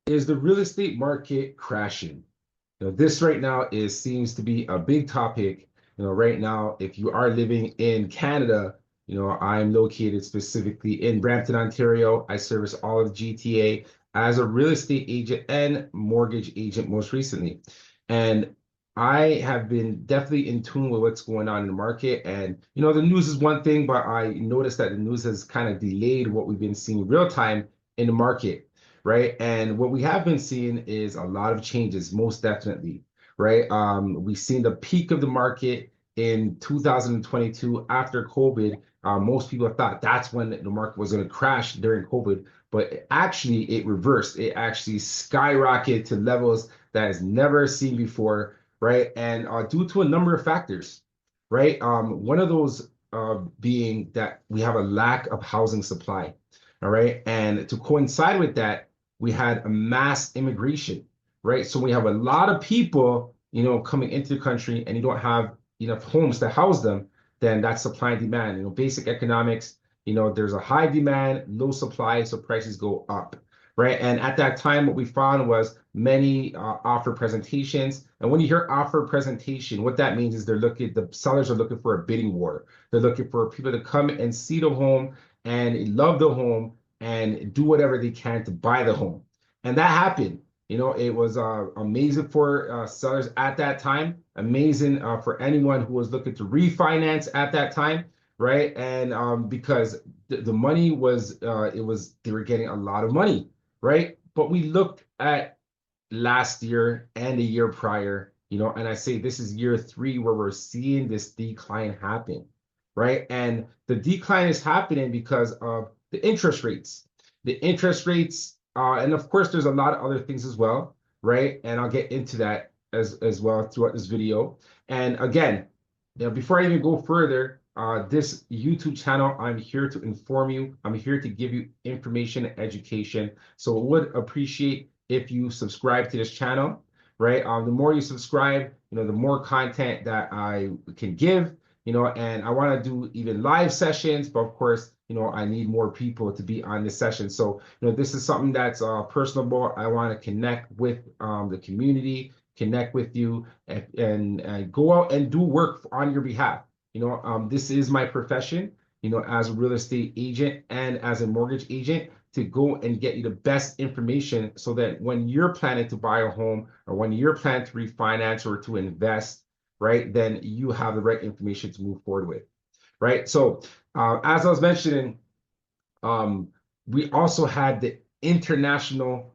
Is the real estate market crashing? This right now seems to be a big topic. Right now, if you are living in Canada, I'm located specifically in Brampton, Ontario. I service all of GTA as a real estate agent and mortgage agent most recently. And I have been definitely in tune with what's going on in the market. And, the news is one thing, but I noticed that the news has kind of delayed what we've been seeing real time in the market, right? And what we have been seeing is a lot of changes, most definitely, right? We've seen the peak of the market in 2022 after COVID. Most people thought that's when the market was going to crash during COVID, but actually it reversed. It actually skyrocketed to levels that is never seen before, right? And due to a number of factors, right? One of those being that we have a lack of housing supply, all right? And to coincide with that, we had a mass immigration, right? So we have a lot of people, coming into the country and you don't have enough homes to house them, then that's supply and demand. Basic economics, there's a high demand, low supply, so prices go up, right? And at that time, what we found was many offer presentations. And when you hear offer presentation, what that means is the sellers are looking for a bidding war. They're looking for people to come and see the home and love the home and do whatever they can to buy the home. And that happened. It was amazing for sellers at that time, amazing for anyone who was looking to refinance at that time, right? And because the money was, they were getting a lot of money, right? But we looked at last year and the year prior, and I say this is year three where we're seeing this decline happen, right? And the decline is happening because of the interest rates. The interest rates, and of course, there's a lot of other things as well, right? And I'll get into that as well throughout this video. And again, before I even go further, this YouTube channel, I'm here to inform you. I'm here to give you information and education. So I would appreciate if you subscribe to this channel, right? The more you subscribe, the more content that I can give, and I want to do even live sessions, but of course, I need more people to be on this session. So, this is something that's personable. I want to connect with the community, connect with you, and go out and do work on your behalf. This is my profession, as a real estate agent and as a mortgage agent, to go and get you the best information so that when you're planning to buy a home or when you're planning to refinance or to invest, right, then you have the right information to move forward with, right? So as I was mentioning, we also had the international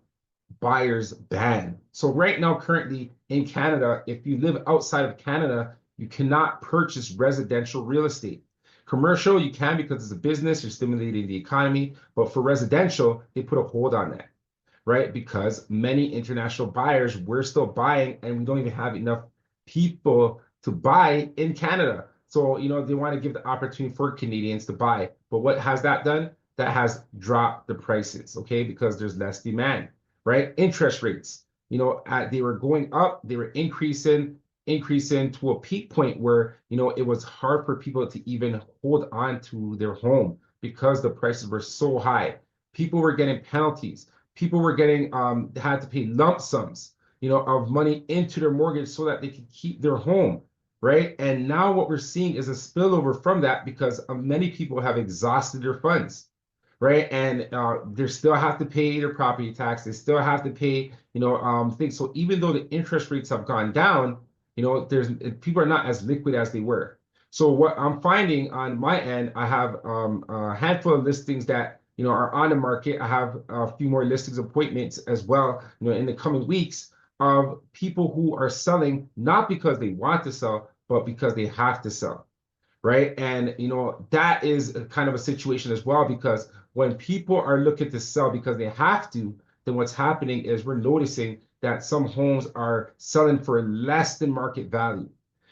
buyers ban. So right now, currently in Canada, if you live outside of Canada, you cannot purchase residential real estate. Commercial, you can because it's a business, you're stimulating the economy, but for residential, they put a hold on that, right? Because many international buyers, we're still buying and we don't even have enough people to buy in Canada. So, they want to give the opportunity for Canadians to buy. But what has that done? That has dropped the prices, okay? Because there's less demand, right? Interest rates, they were going up, they were increasing to a peak point where, it was hard for people to even hold on to their home because the prices were so high. People were getting penalties. People were getting, had to pay lump sums, of money into their mortgage so that they could keep their home, right? And now what we're seeing is a spillover from that because many people have exhausted their funds, right? And they still have to pay their property tax. They still have to pay, things. So even though the interest rates have gone down, there's people are not as liquid as they were. So what I'm finding on my end, I have a handful of listings that are on the market. I have a few more listings appointments as well, in the coming weeks of people who are selling not because they want to sell, but because they have to sell, right? And that is a kind of a situation as well because when people are looking to sell because they have to, then what's happening is we're noticing that some homes are selling for less than market value,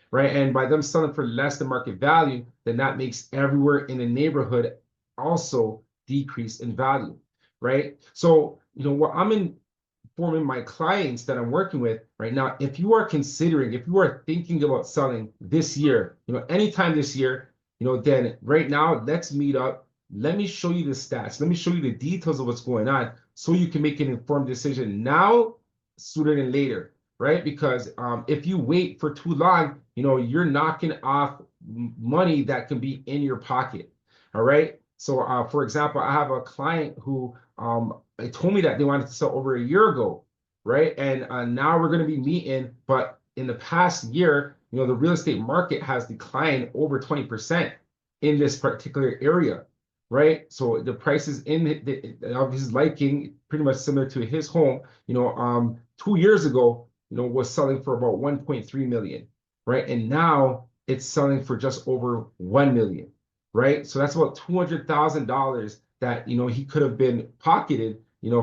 right? And by them selling for less than market value, then that makes everywhere in the neighborhood also decrease in value, right? So, what I'm informing my clients that I'm working with right now, if you are thinking about selling this year, anytime this year, then right now, let's meet up. let me show you the stats. Let me show you the details of what's going on so you can make an informed decision now sooner than later, right? Because if you wait for too long, you're knocking off money that can be in your pocket. All right. So, for example, I have a client who they told me that they wanted to sell over a year ago, right? And now we're going to be meeting, but in the past year, the real estate market has declined over 20% in this particular area, right? So the prices in of his liking, pretty much similar to his home, 2 years ago, was selling for about 1.3 million, right? And now it's selling for just over 1 million, right? So that's about $200,000 that, he could have been pocketed,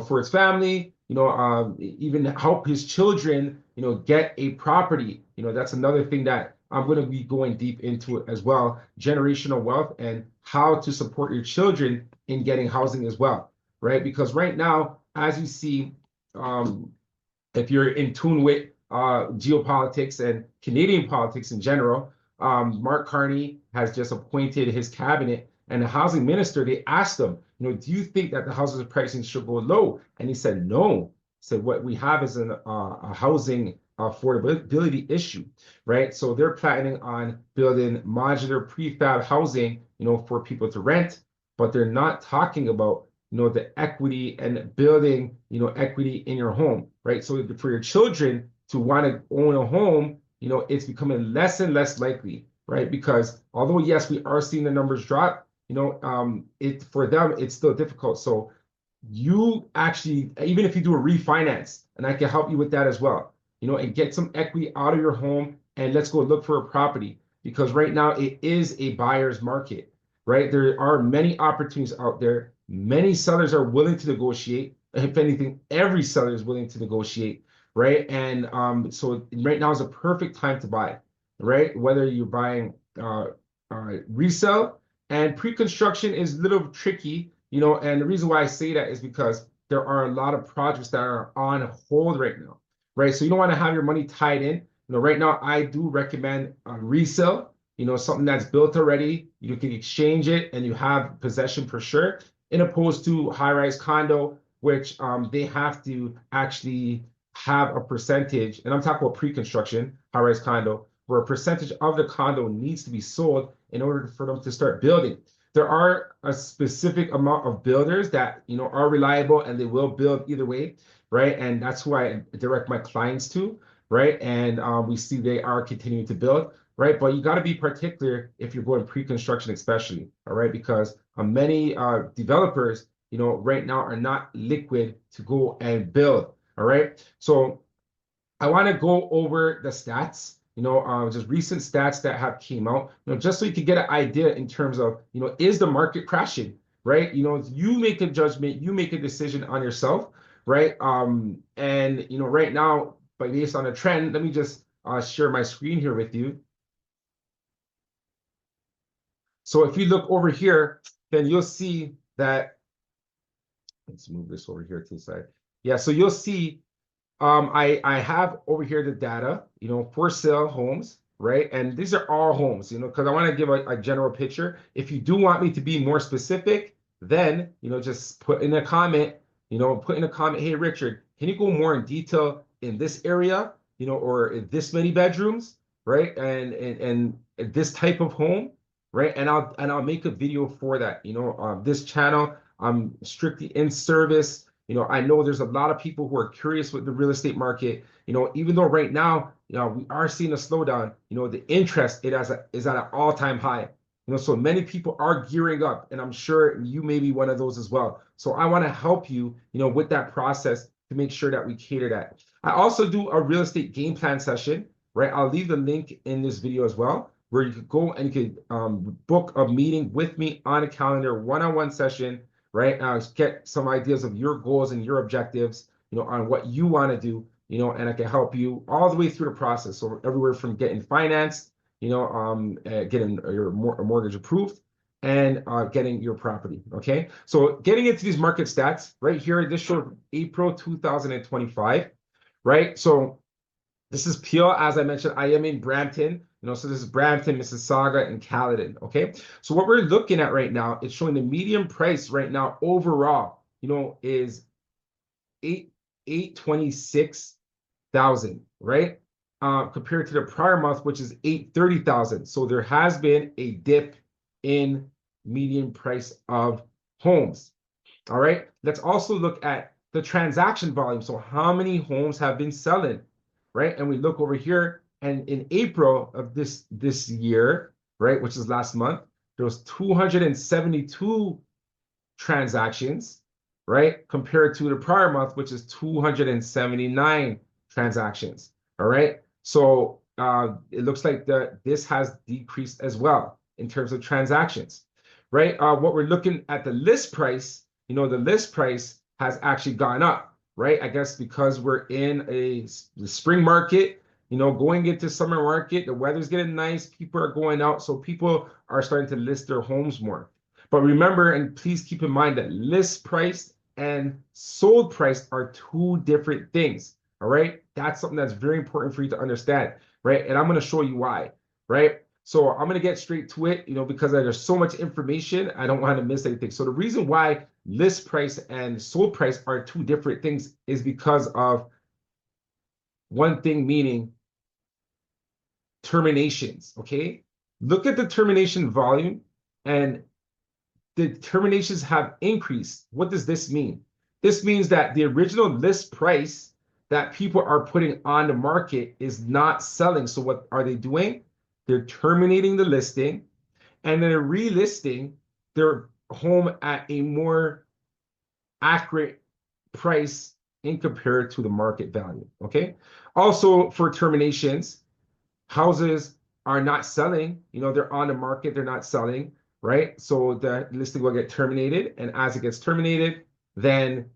for his family, even help his children, get a property. That's another thing that I'm going to be going deep into it as well, generational wealth and how to support your children in getting housing as well, right? Because right now, as you see, if you're in tune with geopolitics and Canadian politics in general, Mark Carney has just appointed his cabinet and the housing minister. They asked him, do you think that the housing pricing should go low? And he said, no. He said, what we have is a housing affordability issue, right? So they're planning on building modular prefab housing, for people to rent, but they're not talking about the equity and building, equity in your home, right? So for your children to want to own a home, it's becoming less and less likely, right? Because although, yes, we are seeing the numbers drop, for them, it's still difficult. So you actually, even if you do a refinance, and I can help you with that as well, and get some equity out of your home and let's go look for a property because right now it is a buyer's market, right? There are many opportunities out there. Many sellers are willing to negotiate. If anything, every seller is willing to negotiate, right? And so right now is a perfect time to buy, right? Whether you're buying resale and pre-construction is a little tricky, and the reason why I say that is because there are a lot of projects that are on hold right now, right? So you don't want to have your money tied in. Right now I do recommend resale, something that's built already. You can exchange it and you have possession for sure, in opposed to high-rise condo, which they have to actually have a percentage, and I'm talking about pre-construction, high-rise condo, where a percentage of the condo needs to be sold in order for them to start building. There are a specific amount of builders that are reliable and they will build either way, right? And that's who I direct my clients to, right? And we see they are continuing to build, right? But you got to be particular if you're going pre-construction, especially, all right? Because many developers, right now are not liquid to go and build, all right? So I want to go over the stats, just recent stats that have came out, just so you can get an idea in terms of, is the market crashing, right? You make a judgment, you make a decision on yourself, right? And, right now, based on a trend, let me just share my screen here with you. So if you look over here, then you'll see that, let's move this over here to the side. Yeah, so you'll see I have over here the data, for sale homes, right? And these are all homes, because I want to give a general picture. If you do want me to be more specific, then, just put in a comment, hey, Richard, can you go more in detail in this area, or in this many bedrooms, right? And this type of home, right? And I'll make a video for that. This channel, I'm strictly in service. I know there's a lot of people who are curious with the real estate market. Even though right now, we are seeing a slowdown, the interest is at an all-time high. So many people are gearing up, and I'm sure you may be one of those as well. So I want to help you, with that process to make sure that we cater that. I also do a real estate game plan session, right? I'll leave the link in this video as well, where you could go and you could book a meeting with me on a calendar, one-on-one session, right? Get some ideas of your goals and your objectives, on what you want to do, and I can help you all the way through the process. So everywhere from getting financed, getting your mortgage approved and getting your property, okay? So getting into these market stats right here, this shows April 2025, right? So this is Peel. As I mentioned, I am in Brampton. So this is Brampton, Mississauga, and Caledon. Okay. So what we're looking at right now, it's showing the median price right now overall, is $826,000, right? Compared to the prior month, which is $830,000. So there has been a dip in median price of homes. All right. Let's also look at the transaction volume. So how many homes have been selling, right? And we look over here, and in April of this year, right, which is last month, there was 272 transactions, right, compared to the prior month, which is 279 transactions. All right. So it looks like this has decreased as well in terms of transactions, right? What we're looking at the list price, the list price has actually gone up, right? I guess because we're in the spring market, going into summer market, the weather's getting nice, people are going out, so people are starting to list their homes more. But remember, and please keep in mind that list price and sold price are two different things. All right. That's something that's very important for you to understand. Right. And I'm going to show you why. Right. So I'm going to get straight to it, because there's so much information. I don't want to miss anything. So the reason why list price and sold price are two different things is because of one thing, meaning terminations. Okay. Look at the termination volume, and the terminations have increased. What does this mean? This means that the original list price that people are putting on the market is not selling. So what are they doing? They're terminating the listing, and then they're relisting their home at a more accurate price in compared to the market value. Okay. Also, for terminations, houses are not selling. They're on the market, they're not selling, right? So the listing will get terminated, and as it gets terminated, then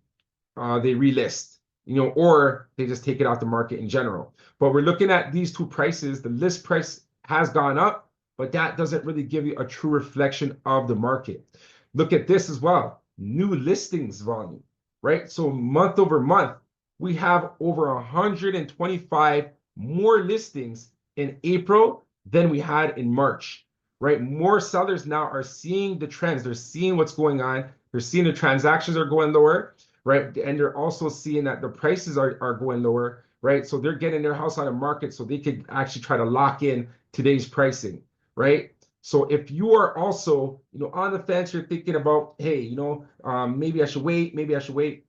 they relist, or they just take it off the market in general. But we're looking at these two prices. The list price has gone up, but that doesn't really give you a true reflection of the market. Look at this as well. New listings volume, right? So month over month, we have over 125 more listings in April than we had in March, right? More sellers now are seeing the trends. They're seeing what's going on. They're seeing the transactions are going lower, right? And they're also seeing that the prices are going lower, right? So they're getting their house on the market so they could actually try to lock in today's pricing, right? So if you are also, on the fence, you're thinking about, hey, maybe I should wait, maybe I should wait.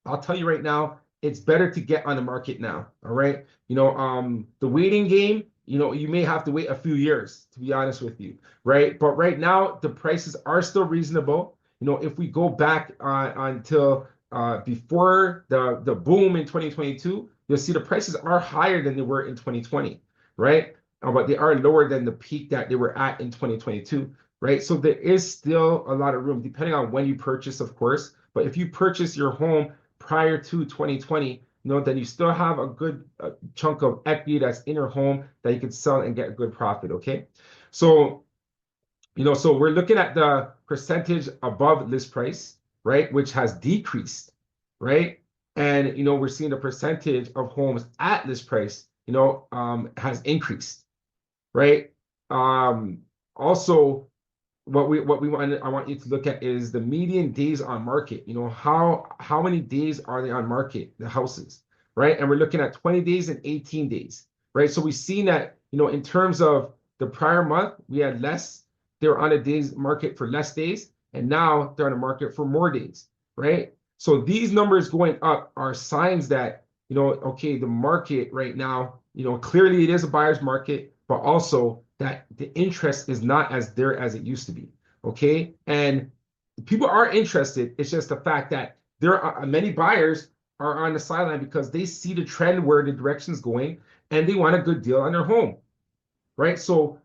I'll tell you right now, it's better to get on the market now. All right. The waiting game, you may have to wait a few years, to be honest with you. Right. But right now, the prices are still reasonable. If we go back until before the boom in 2022, you'll see the prices are higher than they were in 2020. Right. But they are lower than the peak that they were at in 2022. Right. So there is still a lot of room, depending on when you purchase, of course. But if you purchase your home prior to 2020, then you still have a good chunk of equity that's in your home that you can sell and get a good profit. Okay. So, so we're looking at the percentage above list price, right, which has decreased, right? And, we're seeing the percentage of homes at list price, has increased, right? Also, what I want you to look at is the median days on market. How many days are they on market, the houses, right? And we're looking at 20 days and 18 days, right? So we've seen that, in terms of the prior month, we had less. They were on a days market for less days, and now they're on the market for more days, right? So these numbers going up are signs that, okay, the market right now, clearly it is a buyer's market, but also that the interest is not as there as it used to be. Okay. And people are interested. It's just the fact that there are many buyers are on the sideline because they see the trend where the direction is going and they want a good deal on their home. Right. So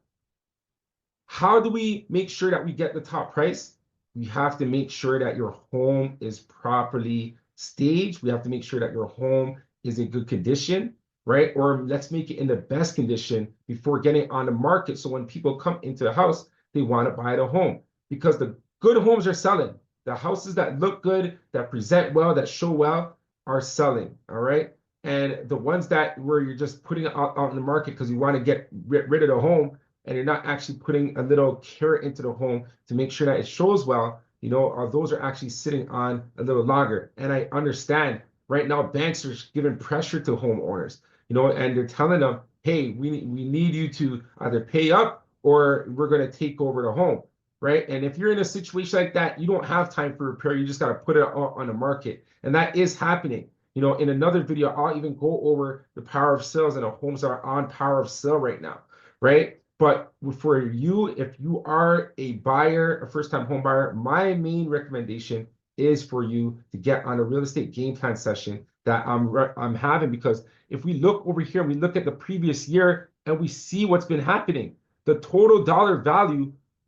how do we make sure that we get the top price? We have to make sure that your home is properly staged. We have to make sure that your home is in good condition, right? Or let's make it in the best condition before getting on the market. So when people come into the house, they want to buy the home because the good homes are selling. The houses that look good, that present well, that show well are selling. All right. And the ones that where you're just putting it out in the market because you want to get rid of the home, and you're not actually putting a little carrot into the home to make sure that it shows well, those are actually sitting on a little longer. And I understand right now banks are giving pressure to homeowners, and they're telling them, hey, we need you to either pay up or we're going to take over the home, right? And if you're in a situation like that, you don't have time for repair. You just got to put it on the market. And that is happening. In another video, I'll even go over the power of sales and the homes that are on power of sale right now, right? But for you, if you are a buyer, a first-time home buyer, my main recommendation is for you to get on a real estate game plan session that I'm having, because if we look over here, we look at the previous year and we see what's been happening. The total dollar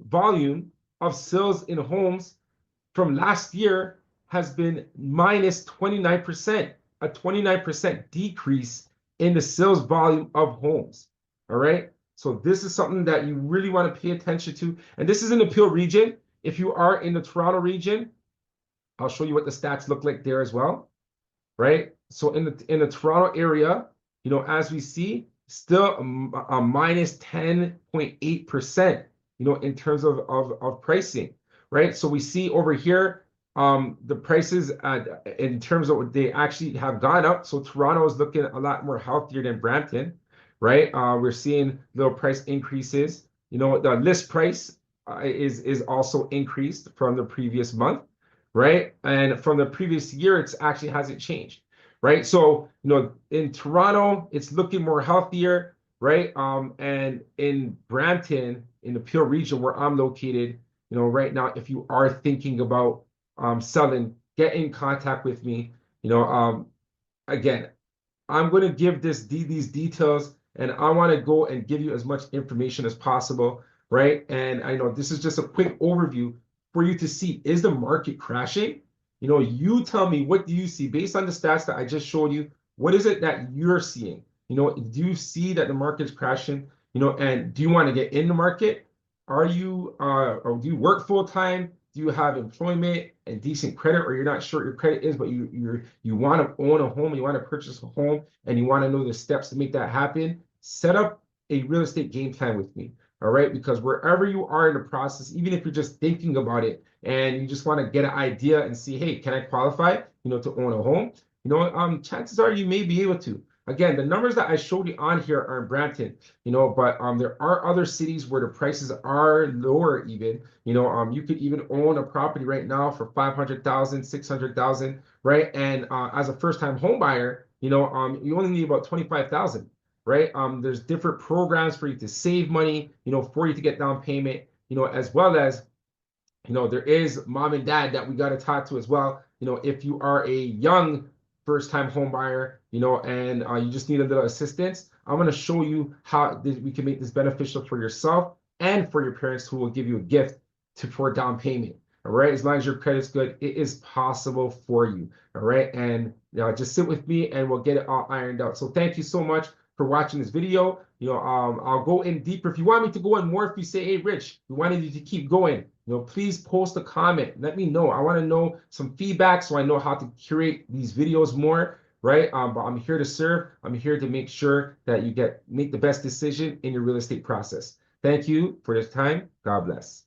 volume of sales in homes from last year has been minus 29%, a 29% decrease in the sales volume of homes. All right. So this is something that you really want to pay attention to. And this is in the Peel region. If you are in the Toronto region, I'll show you what the stats look like there as well. Right. So in the Toronto area, as we see, still a minus 10.8%, in terms of pricing. Right. So we see over here, the prices in terms of what they actually have gone up. So Toronto is looking a lot more healthier than Brampton, right? We're seeing little price increases. The list price is also increased from the previous month, right? And from the previous year, it's actually hasn't changed, right? So, in Toronto, it's looking more healthier, right? And in Brampton, in the Peel region where I'm located, right now, if you are thinking about selling, get in contact with me. Again, I'm going to give these details, and I want to go and give you as much information as possible, right? And I know this is just a quick overview for you to see, is the market crashing? You tell me, what do you see based on the stats that I just showed you? What is it that you're seeing? Do you see that the market's crashing? And do you want to get in the market? Or do you work full time? Do you have employment and decent credit, or you're not sure what your credit is, but you want to own a home, you want to purchase a home, and you want to know the steps to make that happen? Set up a real estate game plan with me, all right? Because wherever you are in the process, even if you're just thinking about it and you just want to get an idea and see, hey, can I qualify, to own a home? Chances are you may be able to. Again, the numbers that I showed you on here are in Brampton, but there are other cities where the prices are lower even. You could even own a property right now for 500,000, 600,000, right? And as a first-time home buyer, you only need about 25,000, right? There's different programs for you to save money, for you to get down payment, as well as there is mom and dad that we got to talk to as well. If you are a young first-time home buyer, and you just need a little assistance, I'm going to show you how we can make this beneficial for yourself and for your parents, who will give you a gift for down payment. All right. As long as your credit's good, it is possible for you. All right. And just sit with me and we'll get it all ironed out. So thank you so much for watching this video. I'll go in deeper. If you want me to go in more, if you say, hey, Rich, we wanted you to keep going, please post a comment. Let me know. I want to know some feedback so I know how to curate these videos more, right? But I'm here to serve. I'm here to make sure that you make the best decision in your real estate process. Thank you for this time. God bless.